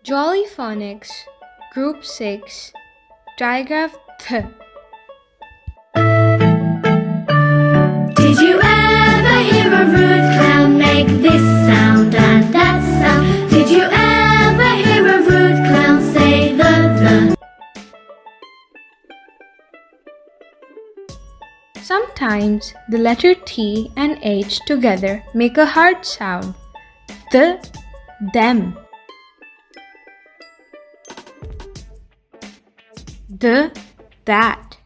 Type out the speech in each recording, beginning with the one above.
Jollyphonics, Group 6, digraph th. Did you ever hear a rude clown make this sound and that sound? Did you ever hear a rude clown say the? Sometimes the letter T and H together make a hard sound. The, them. The, that.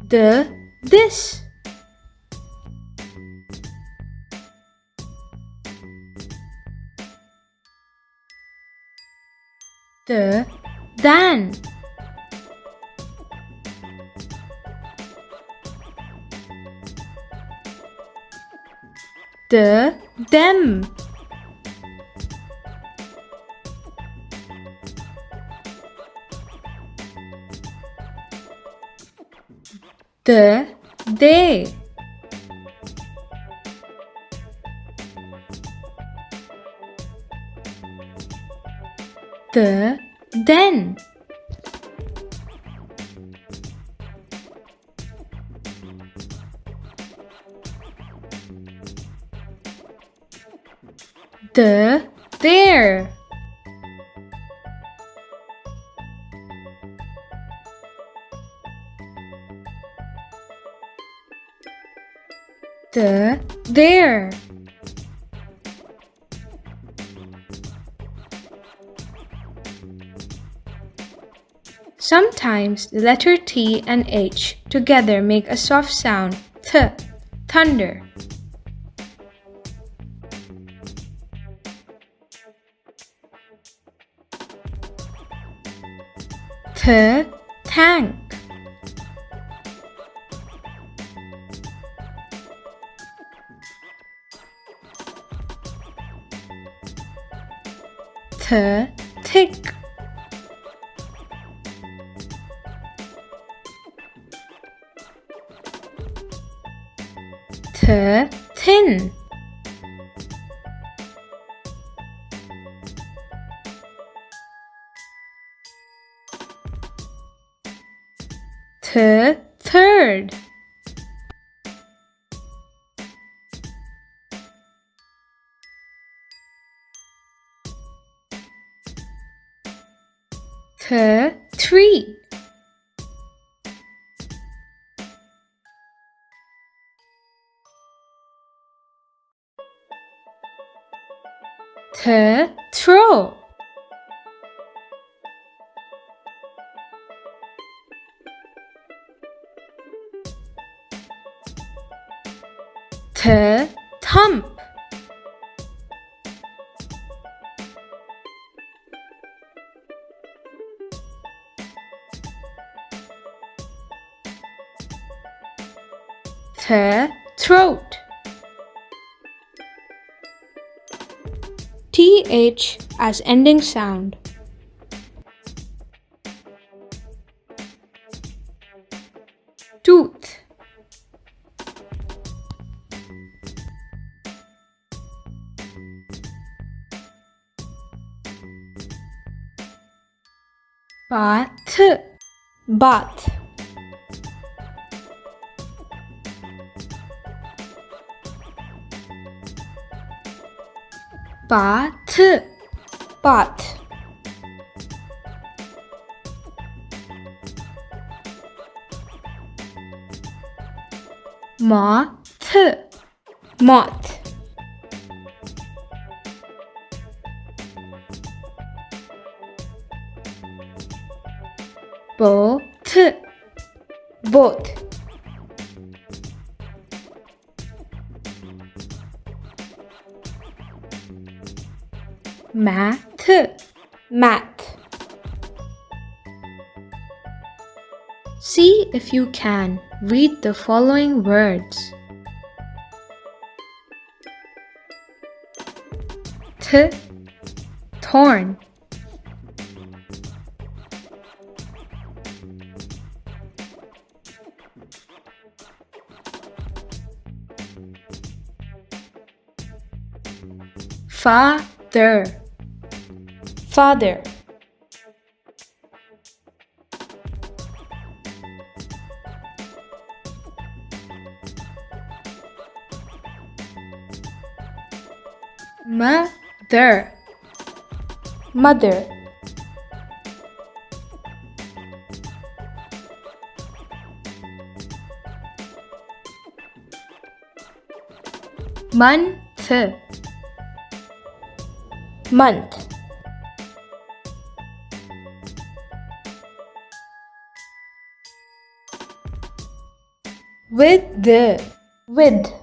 The, this. The, than. The, them. The, they. The, then. The, there. The, there. Sometimes the letter T and H together make a soft sound, th, thunder. Th, tank. Th, thick. Th, thin. Th, third. Th, three. Th, throw. Th, thump. Th, throat. TH as ending sound. Tooth. Bath, bath. Bath, bath. Moth, moth. Both, both. Math, math. See if you can read the following words. Thorn. Father. Father. Mother. Mother. Month. Month. With.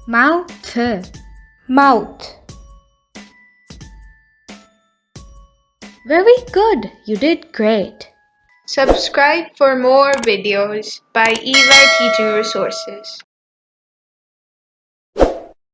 Mouth. Mouth. Very good. You did great. Subscribe for more videos by Eva Teaching Resources.